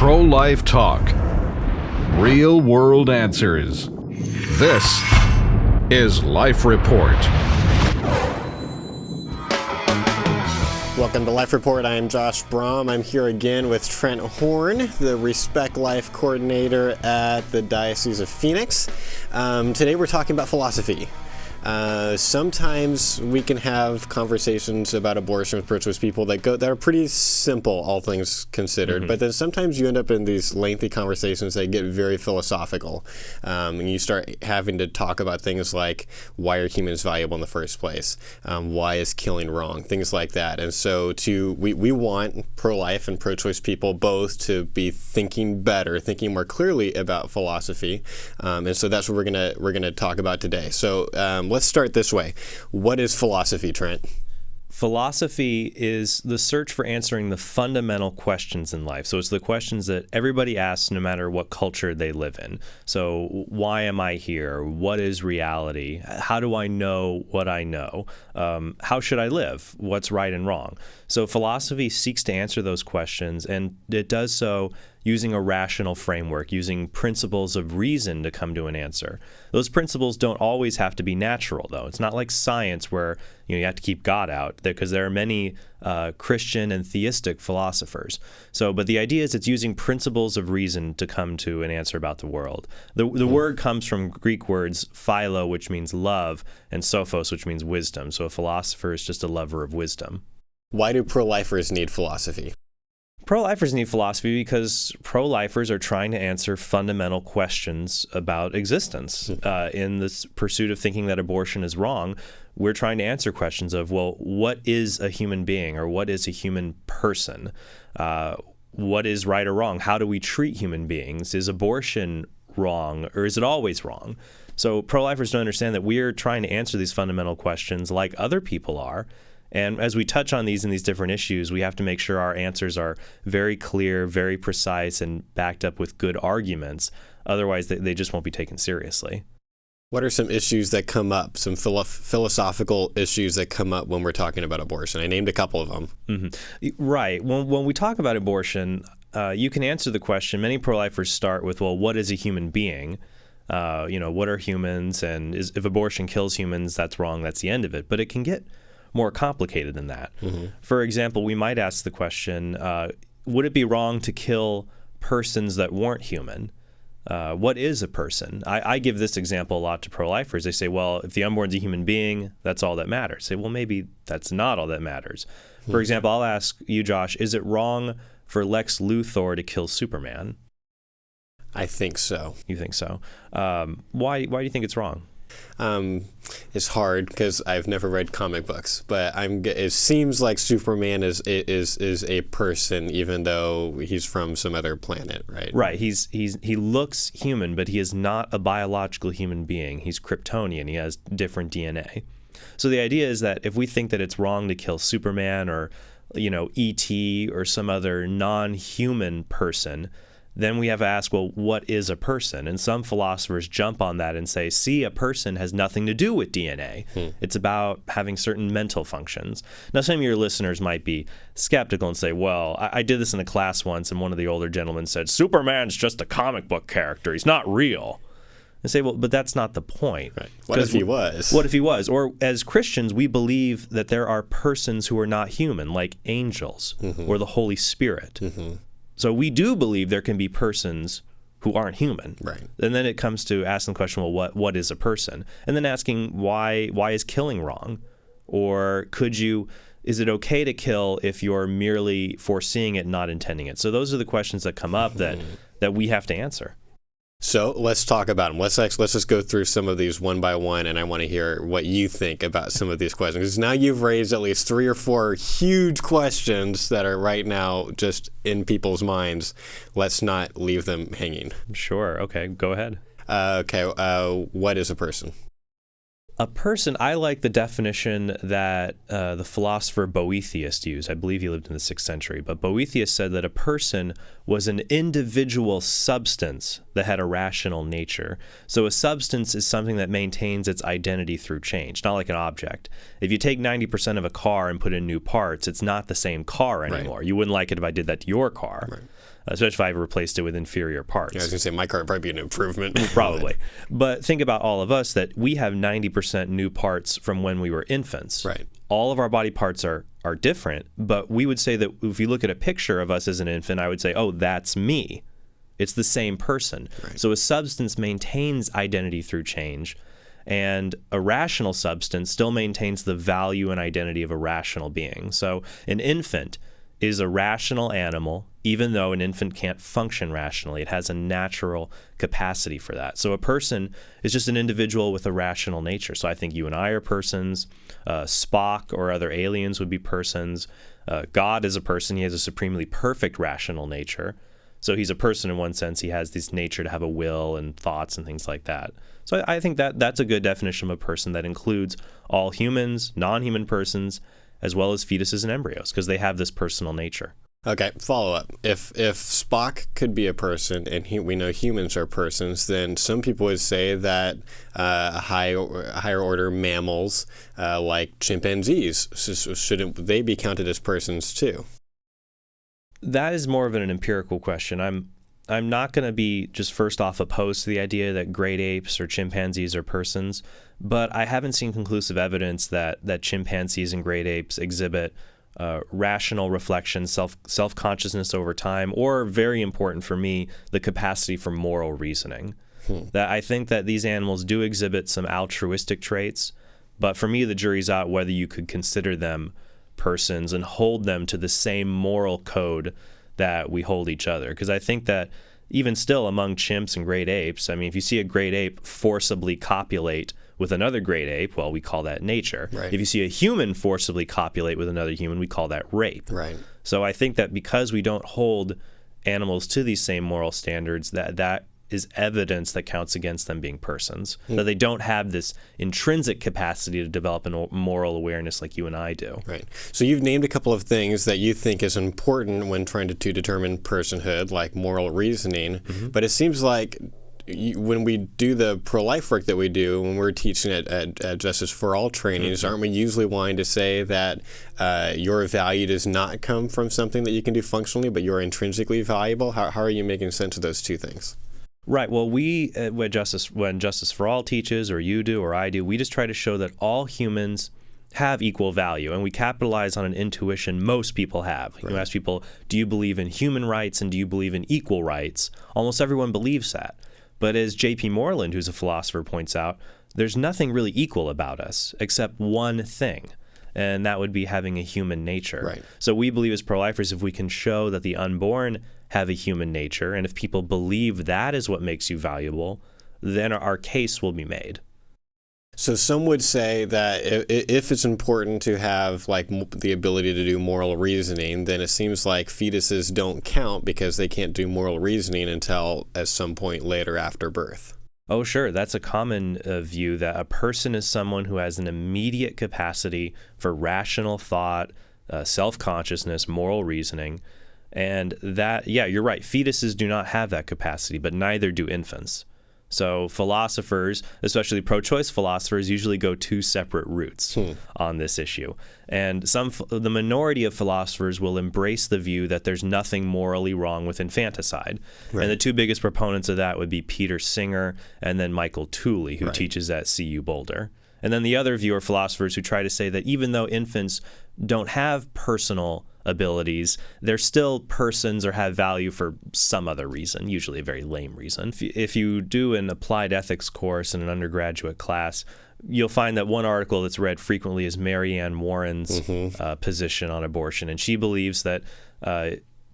Pro-life talk. Real world answers. This is Life Report. Welcome to Life Report. I am Josh Brom. I'm here again with Trent Horn, the Respect Life Coordinator at the Diocese of Phoenix. Today we're talking about philosophy. Sometimes we can have conversations about abortion with pro-choice people that are pretty simple, all things considered. But then sometimes you end up in these lengthy conversations that get very philosophical, and you start having to talk about things like, why are humans valuable in the first place? Why is killing wrong? Things like that. And so we want pro-life and pro-choice people both to be thinking better, thinking more clearly about philosophy. And so that's what we're gonna talk about today. So let's start this way. What is philosophy, Trent? Philosophy is the search for answering the fundamental questions in life. So it's the questions that everybody asks no matter what culture they live in. So why am I here? What is reality? How do I know what I know? How should I live? What's right and wrong? So philosophy seeks to answer those questions, and it does so using a rational framework, using principles of reason to come to an answer. Those principles don't always have to be natural, though. It's not like science where you have to keep God out, because there are many Christian and theistic philosophers. But the idea is it's using principles of reason to come to an answer about the world. The word comes from Greek words philo, which means love, and sophos, which means wisdom. So a philosopher is just a lover of wisdom. Why do pro-lifers need philosophy? Pro-lifers need philosophy because pro-lifers are trying to answer fundamental questions about existence. In this pursuit of thinking that abortion is wrong, we're trying to answer questions of, well, what is a human being, or what is a human person? What is right or wrong? How do we treat human beings? Is abortion wrong, or is it always wrong? So pro-lifers don't understand that we are trying to answer these fundamental questions like other people are. And as we touch on these in these different issues, we have to make sure our answers are very clear, very precise, and backed up with good arguments. Otherwise, they just won't be taken seriously. What are some issues that come up, some philosophical issues that come up when we're talking about abortion? I named a couple of them. Right. When we talk about abortion, you can answer the question. Many pro-lifers start with, well, what is a human being? What are humans? And if abortion kills humans, that's wrong. That's the end of it. But it can get more complicated than that. For example, we might ask the question, would it be wrong to kill persons that weren't human? What is a person? I give this example a lot to pro-lifers. They say, well, if the unborn's a human being, that's all that matters. I say, well, maybe that's not all that matters. For example, I'll ask you, Josh, is it wrong for Lex Luthor to kill Superman? I think so. You think so? Why do you think it's wrong? It's hard because I've never read comic books, but it seems like Superman is a person, even though he's from some other planet, right? Right. He looks human, but he is not a biological human being. He's Kryptonian. He has different DNA. So the idea is that if we think that it's wrong to kill Superman or, E.T. or some other non-human person, then we have to ask, well, what is a person? And some philosophers jump on that and say, see, a person has nothing to do with DNA. It's about having certain mental functions. Now, some of your listeners might be skeptical and say, well, I did this in a class once, and one of the older gentlemen said, Superman's just a comic book character. He's not real. I say, well, but that's not the point. Right. What if he was? What if he was? Or as Christians, we believe that there are persons who are not human, like angels or the Holy Spirit. So we do believe there can be persons who aren't human. Right. And then it comes to asking the question, well, what is a person? And then asking why is killing wrong? Or is it okay to kill if you're merely foreseeing it, not intending it? So those are the questions that come up that we have to answer. So let's talk about them. Let's just go through some of these one by one, and I want to hear what you think about some of these questions. Because now you've raised at least 3 or 4 huge questions that are right now just in people's minds. Let's not leave them hanging. Sure. Okay. Go ahead. What is a person? A person, I like the definition that the philosopher Boethius used. I believe he lived in the 6th century. But Boethius said that a person was an individual substance that had a rational nature. So a substance is something that maintains its identity through change, not like an object. If you take 90% of a car and put in new parts, it's not the same car anymore. Right. You wouldn't like it if I did that to your car. Right. especially if I replaced it with inferior parts. Yeah, I was going to say my car would probably be an improvement. Probably. But think about all of us, that we have 90% new parts from when we were infants. Right. All of our body parts are different, but we would say that if you look at a picture of us as an infant, I would say, oh, that's me. It's the same person. Right. So a substance maintains identity through change, and a rational substance still maintains the value and identity of a rational being. So an infant is a rational animal, even though an infant can't function rationally. It has a natural capacity for that. So a person is just an individual with a rational nature. So I think you and I are persons. Spock or other aliens would be persons. God is a person. He has a supremely perfect rational nature. So he's a person in one sense. He has this nature to have a will and thoughts and things like that. So I think that's a good definition of a person that includes all humans, non-human persons, as well as fetuses and embryos, because they have this personal nature. Okay, follow up. If Spock could be a person and we know humans are persons, then some people would say that higher order mammals like chimpanzees, shouldn't they be counted as persons too? That is more of an empirical question. I'm not going to be just first off opposed to the idea that great apes or chimpanzees are persons, but I haven't seen conclusive evidence that chimpanzees and great apes exhibit rational reflection, self-consciousness over time, or, very important for me, the capacity for moral reasoning. That I think that these animals do exhibit some altruistic traits, but for me the jury's out whether you could consider them persons and hold them to the same moral code that we hold each other. Because I think that even still among chimps and great apes, I mean, if you see a great ape forcibly copulate with another great ape, well, we call that nature. Right. If you see a human forcibly copulate with another human, we call that rape. Right. So I think that because we don't hold animals to these same moral standards, that is evidence that counts against them being persons, that they don't have this intrinsic capacity to develop a moral awareness like you and I do. Right. So you've named a couple of things that you think is important when trying to determine personhood, like moral reasoning, but it seems like when we do the pro-life work that we do, when we're teaching at Justice for All trainings, aren't we usually wanting to say that your value does not come from something that you can do functionally, but you're intrinsically valuable? How are you making sense of those two things? Right. Well, we, when Justice for All teaches, or you do, or I do, we just try to show that all humans have equal value, and we capitalize on an intuition most people have. Right. You ask people, do you believe in human rights and do you believe in equal rights? Almost everyone believes that. But as J.P. Moreland, who's a philosopher, points out, there's nothing really equal about us except one thing, and that would be having a human nature. Right. So we believe as pro-lifers, if we can show that the unborn have a human nature, and if people believe that is what makes you valuable, then our case will be made. So some would say that if it's important to have like the ability to do moral reasoning, then it seems like fetuses don't count because they can't do moral reasoning until at some point later after birth. Oh, sure. That's a common view, that a person is someone who has an immediate capacity for rational thought, self-consciousness, moral reasoning. And that, yeah, you're right. Fetuses do not have that capacity, but neither do infants. So philosophers, especially pro-choice philosophers, usually go two separate routes on this issue. And the minority of philosophers will embrace the view that there's nothing morally wrong with infanticide. Right. And the two biggest proponents of that would be Peter Singer and then Michael Tooley, who teaches at CU Boulder. And then the other view are philosophers who try to say that even though infants don't have personal abilities, they're still persons or have value for some other reason, usually a very lame reason. If you do an applied ethics course in an undergraduate class, you'll find that one article that's read frequently is Mary Ann Warren's position on abortion, and she believes that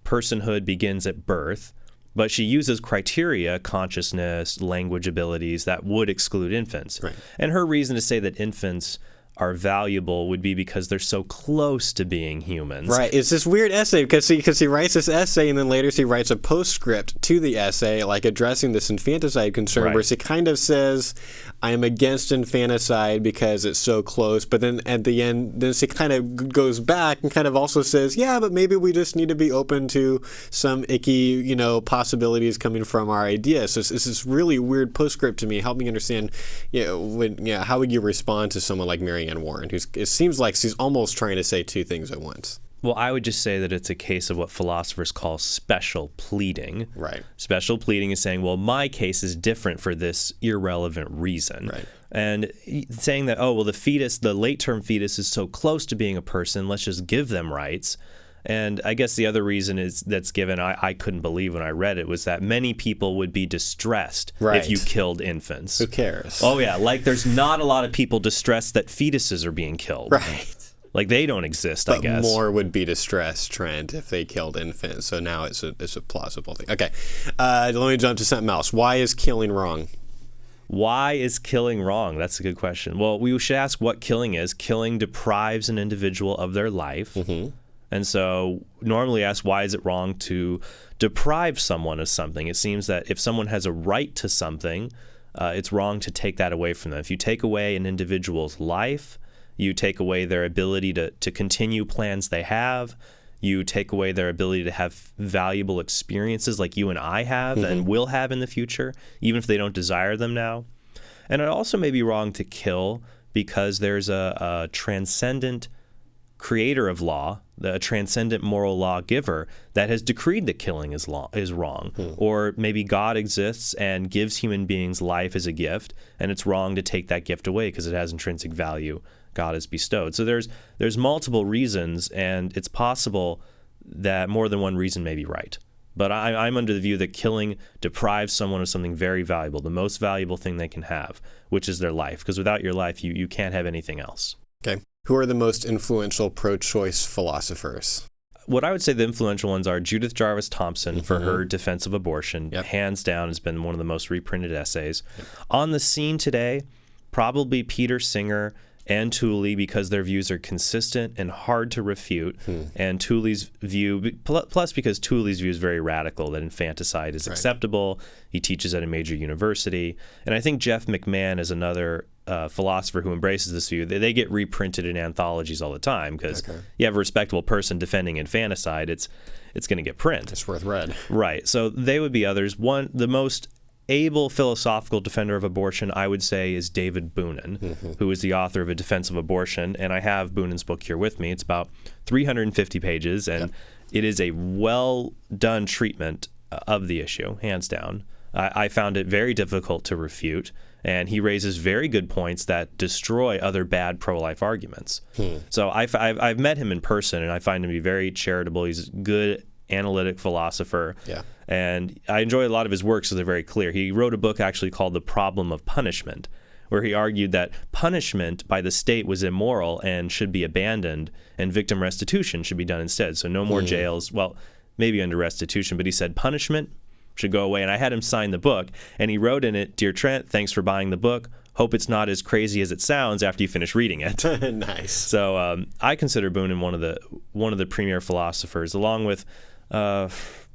personhood begins at birth, but she uses criteria, consciousness, language abilities, that would exclude infants. Right. And her reason to say that infants are valuable would be because they're so close to being humans. Right. It's this weird essay because he writes this essay and then later he writes a postscript to the essay, like addressing this infanticide concern, where he kind of says, I am against infanticide because it's so close. But then at the end, then he kind of goes back and kind of also says, yeah, but maybe we just need to be open to some icky, possibilities coming from our ideas. So it's this really weird postscript to me. Help me understand, how would you respond to someone like Mary Ann Warren, it seems like she's almost trying to say two things at once? Well, I would just say that it's a case of what philosophers call special pleading. Right. Special pleading is saying, well, my case is different for this irrelevant reason. Right. And saying that, oh, well, the late-term fetus is so close to being a person, let's just give them rights. And I guess the other reason that's given, I couldn't believe when I read it, was that many people would be distressed if you killed infants. Who cares? Oh, yeah. Like, there's not a lot of people distressed that fetuses are being killed. Right. Like, they don't exist, I guess. But more would be distressed, Trent, if they killed infants. So now it's a plausible thing. Okay. Let me jump to something else. Why is killing wrong? Why is killing wrong? That's a good question. Well, we should ask what killing is. Killing deprives an individual of their life. Mm-hmm. And so normally ask, why is it wrong to deprive someone of something? It seems that if someone has a right to something, it's wrong to take that away from them. If you take away an individual's life, you take away their ability to continue plans they have. You take away their ability to have valuable experiences like you and I have and will have in the future, even if they don't desire them now. And it also may be wrong to kill because there's a transcendent creator of law, the transcendent moral lawgiver that has decreed that killing is wrong. Or maybe God exists and gives human beings life as a gift, and it's wrong to take that gift away because it has intrinsic value God has bestowed. So there's multiple reasons, and it's possible that more than one reason may be right. But I'm under the view that killing deprives someone of something very valuable, the most valuable thing they can have, which is their life. Because without your life, you can't have anything else. Okay. Who are the most influential pro-choice philosophers? What I would say the influential ones are Judith Jarvis Thomson for her defense of abortion. Yep. Hands down has been one of the most reprinted essays. Yep. On the scene today, probably Peter Singer and Tooley, because their views are consistent and hard to refute, and Tooley's view, plus because Tooley's view is very radical, that infanticide is acceptable. He teaches at a major university. And I think Jeff McMahon is another philosopher who embraces this view. They get reprinted in anthologies all the time because you have a respectable person defending infanticide, it's going to get print. It's worth read. Right. So they would be others. The most able philosophical defender of abortion, I would say, is David Boonen, who is the author of A Defense of Abortion. And I have Boonen's book here with me. It's about 350 pages, and it is a well-done treatment of the issue, hands down. I found it very difficult to refute, and he raises very good points that destroy other bad pro-life arguments. So I've met him in person, and I find him to be very charitable. He's a good analytic philosopher. Yeah. And I enjoy a lot of his works because they're very clear. He wrote a book actually called The Problem of Punishment, where he argued that punishment by the state was immoral and should be abandoned, and victim restitution should be done instead. So no more jails, well, maybe under restitution, but he said punishment should go away. And I had him sign the book, and he wrote in it, "Dear Trent, thanks for buying the book. Hope it's not as crazy as it sounds after you finish reading it." Nice. So I consider Boonen one of the premier philosophers, along with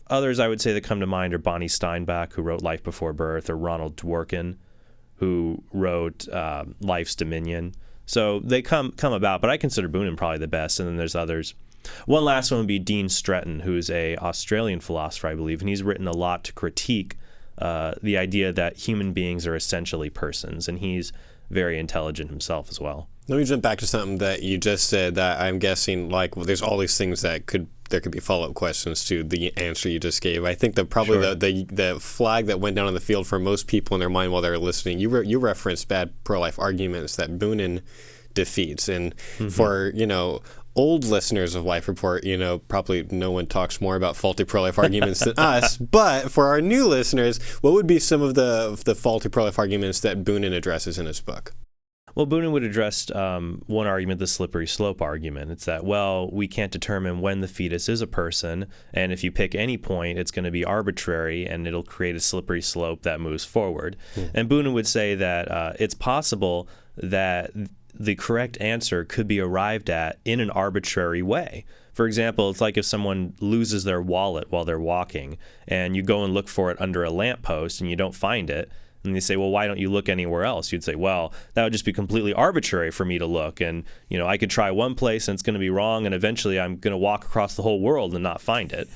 others I would say that come to mind are Bonnie Steinbach, who wrote Life Before Birth, or Ronald Dworkin, who wrote Life's Dominion. So they come about, but I consider Boonen probably the best, and then there's others. One last one would be Dean Stretton, who's a Australian philosopher, I believe, and he's written a lot to critique the idea that human beings are essentially persons, and he's very intelligent himself as well. Let me jump back to something that you just said that I'm guessing, like, well, there's all these things that there could be follow-up questions to the answer you just gave. I think that probably the flag that went down on the field for most people in their mind while they were listening, you referenced bad pro-life arguments that Boonen defeats. And for, old listeners of Life Report, probably no one talks more about faulty pro-life arguments than us. But for our new listeners, what would be some of the faulty pro-life arguments that Boonen addresses in his book? Well, Boonen would address one argument, the slippery slope argument. It's that, well, we can't determine when the fetus is a person, and if you pick any point, it's going to be arbitrary, and it'll create a slippery slope that moves forward. And Boonen would say that it's possible that the correct answer could be arrived at in an arbitrary way. For example, it's like if someone loses their wallet while they're walking, and you go and look for it under a lamppost, and you don't find it, and they say, well, why don't you look anywhere else? You'd say, well, that would just be completely arbitrary for me to look. And, I could try one place and it's going to be wrong. And eventually I'm going to walk across the whole world and not find it.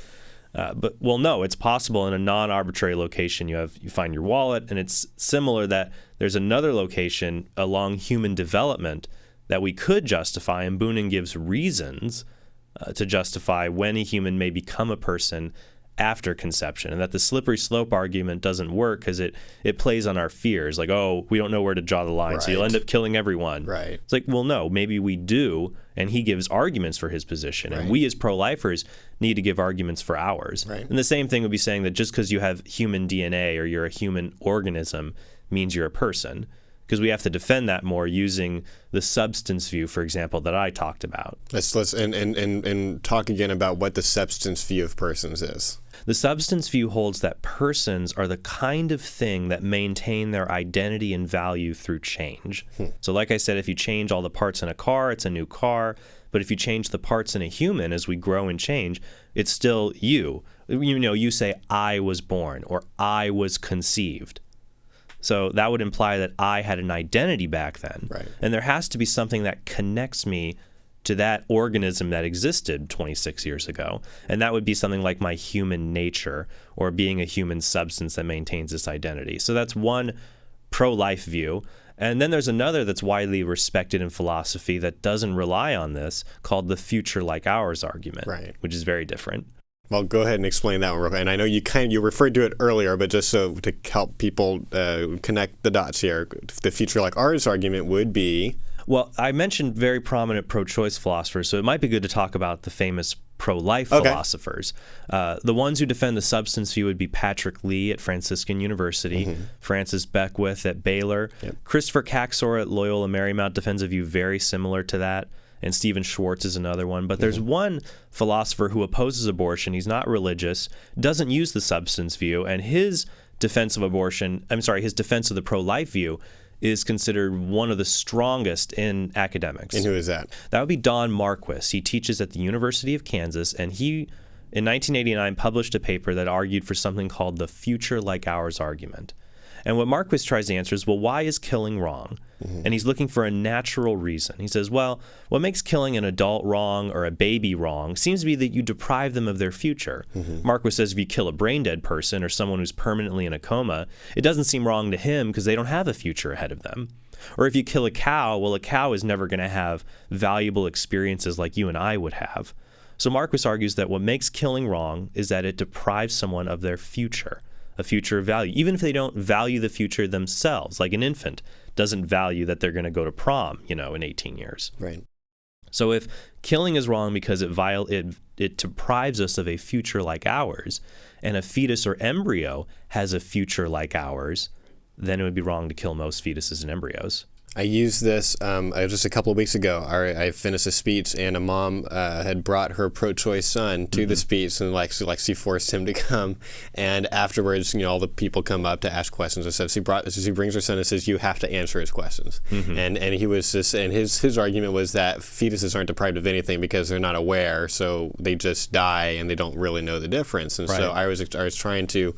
But no, it's possible in a non-arbitrary location. You find your wallet. And it's similar that there's another location along human development that we could justify. And Boonen gives reasons to justify when a human may become a person after conception, and that the slippery slope argument doesn't work because it plays on our fears, like, oh, we don't know where to draw the line, so you'll end up killing everyone. Right. It's like, well, no, maybe we do, and he gives arguments for his position, and we as pro-lifers need to give arguments for ours. Right. And the same thing would be saying that just because you have human DNA or you're a human organism means you're a person, because we have to defend that more using the substance view, for example, that I talked about. Let's and talk again about what the substance view of persons is. The substance view holds that persons are the kind of thing that maintain their identity and value through change. So like I said, if you change all the parts in a car, it's a new car. But if you change the parts in a human as we grow and change, it's still you. You know, you say, I was born, or I was conceived. So that would imply that I had an identity back then. Right. And there has to be something that connects me to that organism that existed 26 years ago. And that would be something like my human nature, or being a human substance that maintains this identity. So that's one pro-life view. And then there's another that's widely respected in philosophy that doesn't rely on this, called the future like ours argument, which is very different. Well, go ahead and explain that one real quick. And I know you referred to it earlier, but just so to help people connect the dots here, the future like ours argument would be... Well, I mentioned very prominent pro-choice philosophers, so it might be good to talk about the famous pro-life philosophers. The ones who defend the substance view would be Patrick Lee at Franciscan University, Francis Beckwith at Baylor, Christopher Kaczor at Loyola Marymount defends a view very similar to that, and Stephen Schwartz is another one. But there's one philosopher who opposes abortion. He's not religious, doesn't use the substance view, and his defense of his defense of the pro-life view is considered one of the strongest in academics. And who is that? That would be Don Marquis. He teaches at the University of Kansas, and he, in 1989, published a paper that argued for something called the future like ours argument. And what Marquis tries to answer is, well, why is killing wrong? And he's looking for a natural reason. He says, well, what makes killing an adult wrong or a baby wrong seems to be that you deprive them of their future. Marquis says if you kill a brain-dead person or someone who's permanently in a coma, it doesn't seem wrong to him because they don't have a future ahead of them. Or if you kill a cow, well, a cow is never going to have valuable experiences like you and I would have. So Marquis argues that what makes killing wrong is that it deprives someone of their future, a future of value, even if they don't value the future themselves, like an infant doesn't value that they're going to go to prom, in 18 years. Right. So if killing is wrong because it deprives us of a future like ours, and a fetus or embryo has a future like ours, then it would be wrong to kill most fetuses and embryos. I used this just a couple of weeks ago. I finished a speech, and a mom had brought her pro-choice son to the speech, and she forced him to come. And afterwards, all the people come up to ask questions and stuff. She brings her son and says, "You have to answer his questions." And he was just, and his argument was that fetuses aren't deprived of anything because they're not aware, so they just die and they don't really know the difference. And so I was trying to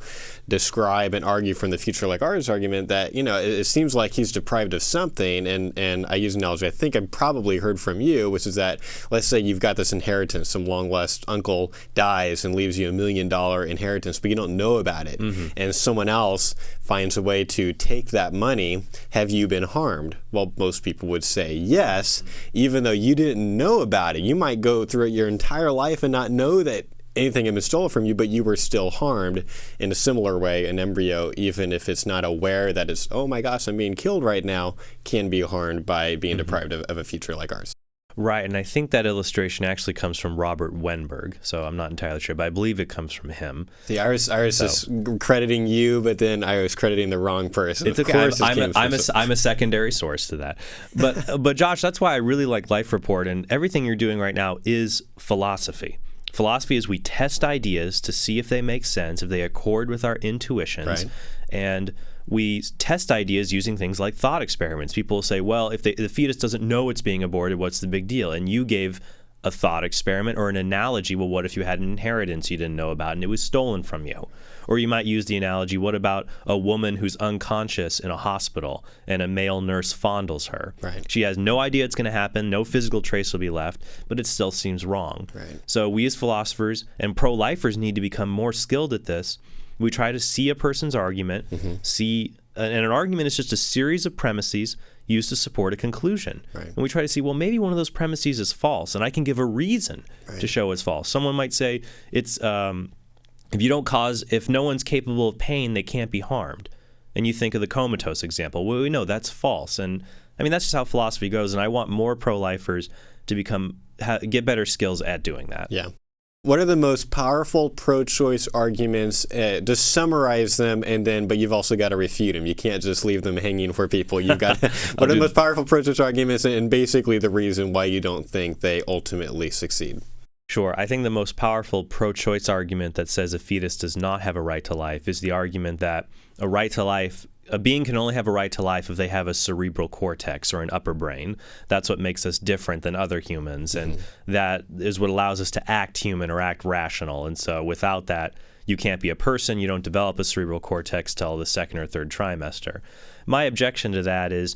describe and argue from the future like ours argument that it seems like he's deprived of something. And I use an analogy I think I probably heard from you, which is that let's say you've got this inheritance, some long lost uncle dies and leaves you $1 million inheritance, but you don't know about it, and someone else finds a way to take that money. Have you been harmed? Well, most people would say yes, even though you didn't know about it. You might go through your entire life and not know that anything had been stolen from you, but you were still harmed. In a similar way, an embryo, even if it's not aware that it's, oh my gosh, I'm being killed right now, can be harmed by being deprived of a future like ours. Right, and I think that illustration actually comes from Robert Wenberg, so I'm not entirely sure, but I believe it comes from him. See, I was just crediting you, but then I was crediting the wrong person. It's okay. I'm a secondary source to that. But Josh, that's why I really like Life Report, and everything you're doing right now is philosophy. Philosophy is we test ideas to see if they make sense, if they accord with our intuitions, and we test ideas using things like thought experiments. People say, well, if the fetus doesn't know it's being aborted, what's the big deal? And you gave a thought experiment or an analogy. Well, what if you had an inheritance you didn't know about and it was stolen from you? Or you might use the analogy, what about a woman who's unconscious in a hospital and a male nurse fondles her? Right. She has no idea it's going to happen, no physical trace will be left, but it still seems wrong. Right. So we as philosophers and pro-lifers need to become more skilled at this. We try to see a person's argument, see And an argument is just a series of premises used to support a conclusion. Right. And we try to see, well, maybe one of those premises is false, and I can give a reason to show it's false. Someone might say it's if no one's capable of pain, they can't be harmed. And you think of the comatose example. Well, we know that's false. And I mean, that's just how philosophy goes. And I want more pro-lifers to get better skills at doing that. Yeah. What are the most powerful pro-choice arguments? Just summarize them, but you've also got to refute them. You can't just leave them hanging for people. You've got what are the most powerful pro-choice arguments, and basically the reason why you don't think they ultimately succeed? Sure. I think the most powerful pro-choice argument that says a fetus does not have a right to life is the argument that a being can only have a right to life if they have a cerebral cortex or an upper brain. That's what makes us different than other humans, and that is what allows us to act human or act rational. And so without that, you can't be a person. You don't develop a cerebral cortex till the second or third trimester. My objection to that is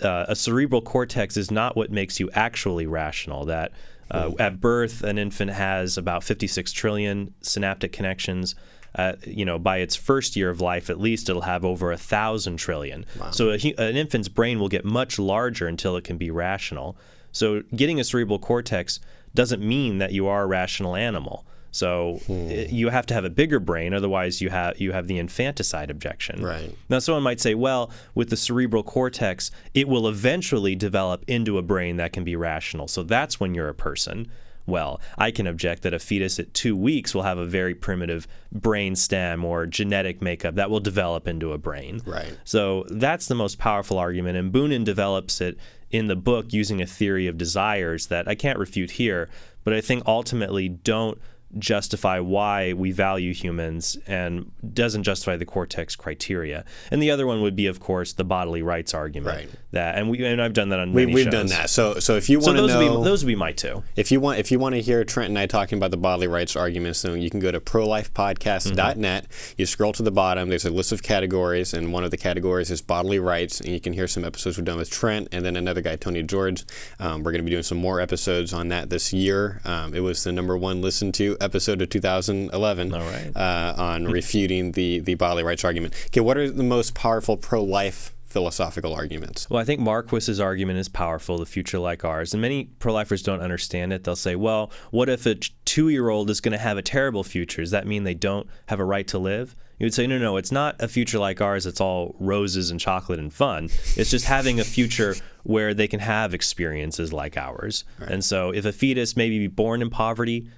a cerebral cortex is not what makes you actually rational. That at birth, an infant has about 56 trillion synaptic connections. By its first year of life, at least it'll have over 1,000 trillion. Wow. So an infant's brain will get much larger until it can be rational. So getting a cerebral cortex doesn't mean that you are a rational animal. So you have to have a bigger brain, otherwise you have the infanticide objection. Right. Now someone might say, well, with the cerebral cortex, it will eventually develop into a brain that can be rational. So that's when you're a person. Well, I can object that a fetus at 2 weeks will have a very primitive brain stem or genetic makeup that will develop into a brain. Right. So that's the most powerful argument, and Noonan develops it in the book using a theory of desires that I can't refute here, but I think ultimately don't justify why we value humans and doesn't justify the cortex criteria. And the other one would be, of course, the bodily rights argument. Right. And I've done that on many shows. We've done that. So if you want to know, those would be my two. If you want to hear Trent and I talking about the bodily rights arguments, then you can go to prolifepodcast.net. You scroll to the bottom. There's a list of categories, and one of the categories is bodily rights. And you can hear some episodes we've done with Trent and then another guy, Tony George. We're going to be doing some more episodes on that this year. It was the #1 listened to episode of 2011. All right. On refuting the bodily rights argument. Okay, what are the most powerful pro-life philosophical arguments? Well, I think Marquis's argument is powerful, the future like ours. And many pro-lifers don't understand it. They'll say, well, what if a 2-year-old is going to have a terrible future? Does that mean they don't have a right to live? You would say, no, it's not a future like ours. It's all roses and chocolate and fun. It's just having a future where they can have experiences like ours. Right. And so if a fetus maybe be born in poverty,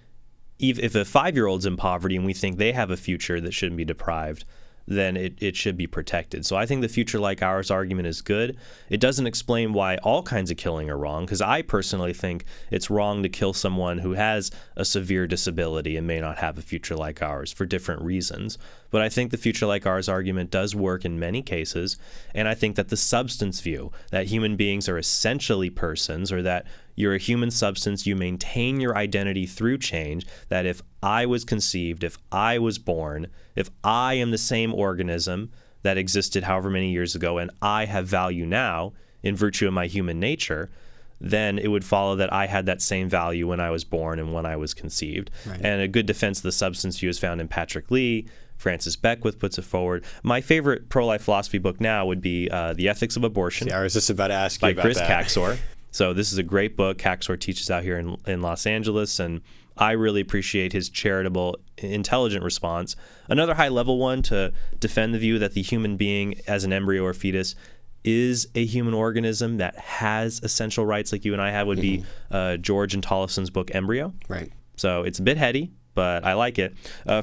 if a 5-year-old's in poverty and we think they have a future that shouldn't be deprived, then it should be protected. So I think the future like ours argument is good. It doesn't explain why all kinds of killing are wrong, because I personally think it's wrong to kill someone who has a severe disability and may not have a future like ours for different reasons. But I think the future like ours argument does work in many cases, and I think that the substance view, that human beings are essentially persons, or that you're a human substance, you maintain your identity through change, that if I was conceived, if I was born, if I am the same organism that existed however many years ago and I have value now in virtue of my human nature, then it would follow that I had that same value when I was born and when I was conceived. Right. And a good defense of the substance view is found in Patrick Lee. Francis Beckwith puts it forward. My favorite pro-life philosophy book now would be The Ethics of Abortion. See, I was just about to ask you about Chris that. Kaczor. So this is a great book. Kaczor teaches out here in Los Angeles, and I really appreciate his charitable, intelligent response. Another high-level one to defend the view that the human being as an embryo or fetus is a human organism that has essential rights like you and I have would be George and Tollefon's book, Embryo. Right. So it's a bit heady, but I like it.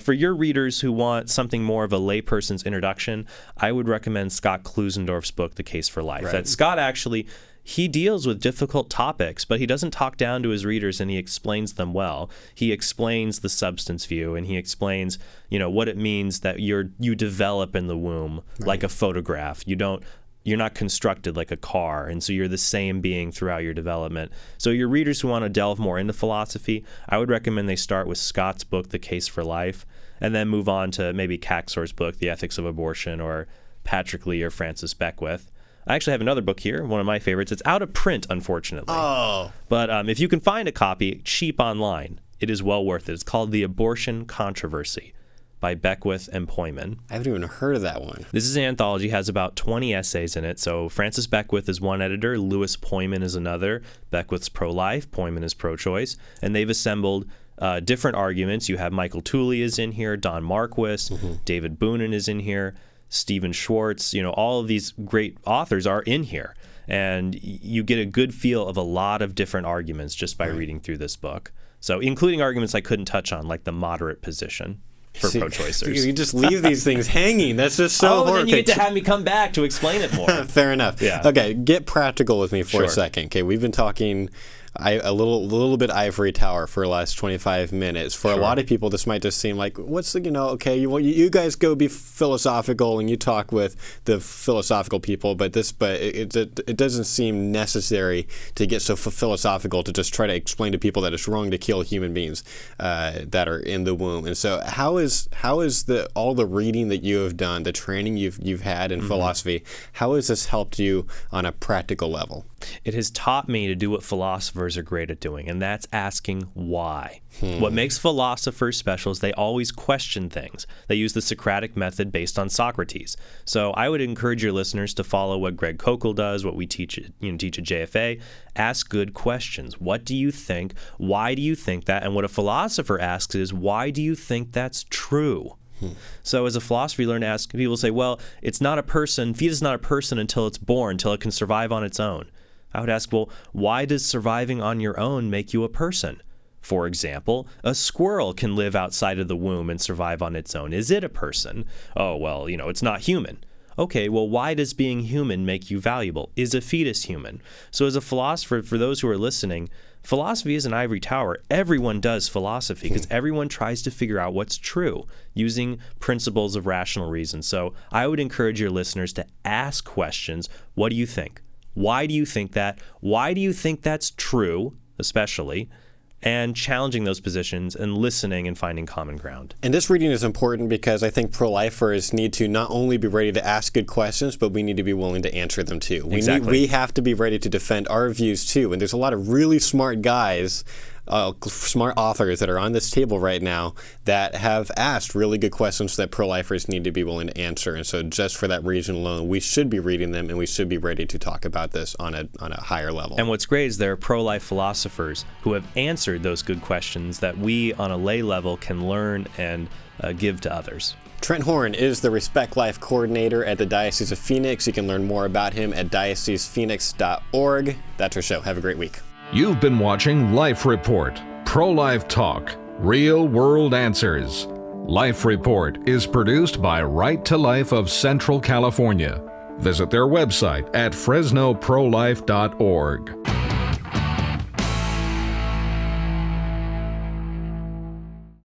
For your readers who want something more of a layperson's introduction, I would recommend Scott Klusendorf's book, The Case for Life. Right. That Scott actually... he deals with difficult topics, but he doesn't talk down to his readers, and he explains them well. He explains the substance view, and he explains, what it means that you develop in the womb like a photograph. You're not constructed like a car, and so you're the same being throughout your development. So your readers who want to delve more into philosophy, I would recommend they start with Scott's book, The Case for Life, and then move on to maybe Kaczor's book, The Ethics of Abortion, or Patrick Lee or Francis Beckwith. I actually have another book here, one of my favorites. It's out of print, unfortunately. Oh. But if you can find a copy cheap online, it is well worth it. It's called The Abortion Controversy by Beckwith and Poyman. I haven't even heard of that one. This is an anthology, has about 20 essays in it. So Francis Beckwith is one editor, Louis Poyman is another. Beckwith's pro-life, Poyman is pro-choice. And they've assembled different arguments. You have Michael Tooley is in here, Don Marquis, David Noonan is in here, Stephen Schwartz. All of these great authors are in here. And you get a good feel of a lot of different arguments just by reading through this book. So including arguments I couldn't touch on, like the moderate position for pro-choicers. You just leave these things hanging. That's just so hard. Then you get to have me come back to explain it more. Fair enough. Yeah. Okay, get practical with me for a second. Okay, we've been talking a little bit ivory tower for the last 25 minutes. For a lot of people, this might just seem like, what's the, okay, you guys go be philosophical and you talk with the philosophical people, but it doesn't seem necessary to get so philosophical to just try to explain to people that it's wrong to kill human beings that are in the womb. And so how is all the reading that you have done, the training you've had in philosophy, how has this helped you on a practical level? It has taught me to do what philosophers are great at doing, and that's asking why. What makes philosophers special is they always question things. They use the Socratic method based on Socrates. So I would encourage your listeners to follow what Greg Kokel does, what we teach at JFA. Ask good questions. What do you think? Why do you think that? And what a philosopher asks is, why do you think that's true? So as a philosopher, you learn to ask people, say, well, it's not a person, fetus is not a person until it's born, until it can survive on its own. I would ask, well, why does surviving on your own make you a person? For example, a squirrel can live outside of the womb and survive on its own. Is it a person? Oh, well, it's not human. Okay, well, why does being human make you valuable? Is a fetus human? So as a philosopher, for those who are listening, philosophy is an ivory tower. Everyone does philosophy because everyone tries to figure out what's true using principles of rational reason. So I would encourage your listeners to ask questions. What do you think? Why do you think that? Why do you think that's true, especially? And challenging those positions and listening and finding common ground. And this reading is important because I think pro-lifers need to not only be ready to ask good questions, but we need to be willing to answer them too. We have to be ready to defend our views too. And there's a lot of really smart guys, smart authors that are on this table right now that have asked really good questions that pro-lifers need to be willing to answer. And so just for that reason alone, we should be reading them and we should be ready to talk about this on a higher level. And what's great is there are pro-life philosophers who have answered those good questions that we on a lay level can learn and give to others. Trent Horn is the Respect Life Coordinator at the Diocese of Phoenix. You can learn more about him at diocesephoenix.org. That's our show. Have a great week. You've been watching Life Report, pro-life talk, real-world answers. Life Report is produced by Right to Life of Central California. Visit their website at fresnoprolife.org.